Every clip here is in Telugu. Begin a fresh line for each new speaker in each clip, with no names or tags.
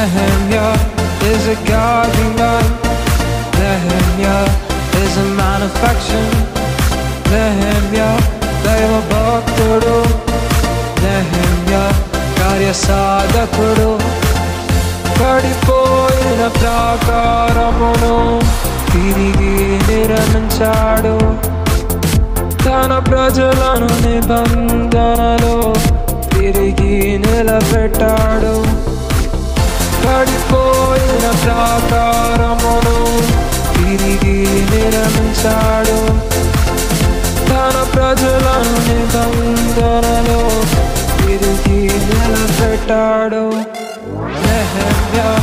Nehemiah is a godly man. Nehemiah is a man of action. Nehemiah దైవ భక్తుడు. Nehemiah కార్య సాధకుడు. పడిపోయిన ప్రాకారమును తిరిగి నిర్మించాడు. తన ప్రజలను నిబంధనలో తిరిగి నిలబెట్టాడు. పడిపోయిన ప్రాకారమును తిరిగి నిర్మించాడు. తన ప్రజలను నిబంధనలో తిరిగి నిలబెట్టాడు. Nehemiah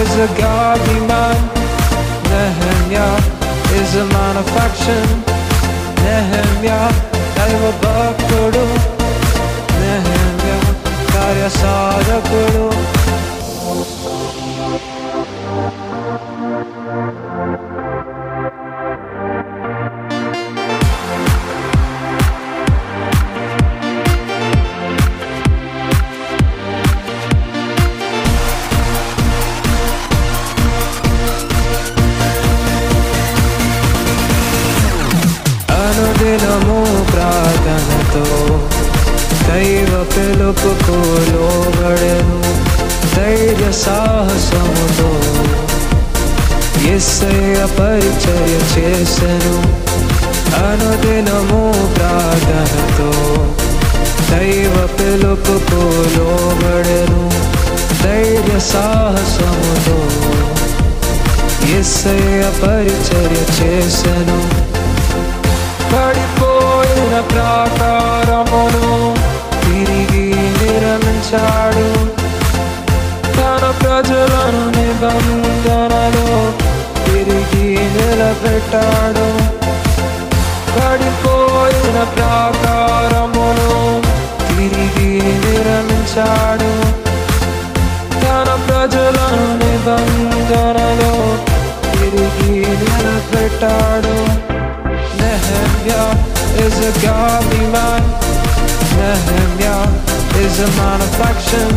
is a godly man. Nehemiah is a man of action. Nehemiah దైవ భక్తుడు. Nehemiah కార్య సాధకుడు. అనుదినము ప్రార్థనతో దైవ పిలుపుకు లోబడెను. ధైర్య సాహసముతో యేసయ్య పరిచర్య చేసెను. అనుదినము ప్రార్థనతో దైవ పిలుపుకు లోబడెను. ధైర్య సాహసముతో యేసయ్య పరిచర్య చేసెను. పడిపోయిన ప్రాకారమును తిరిగి నిర్మించాడు. తన ప్రజలను నిబంధనలో తిరిగి నిలబెట్టాడు. పడిపోయిన ప్రాకారమును తిరిగి నిర్మించాడు. తన ప్రజలను నిబంధనలో తిరిగి నిలబెట్టాడు. Nehemiah is a godly man. Nehemiah is a man of action.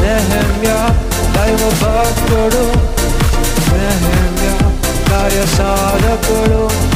Nehemiah దైవ భక్తుడు. Nehemiah కార్య సాధకుడు.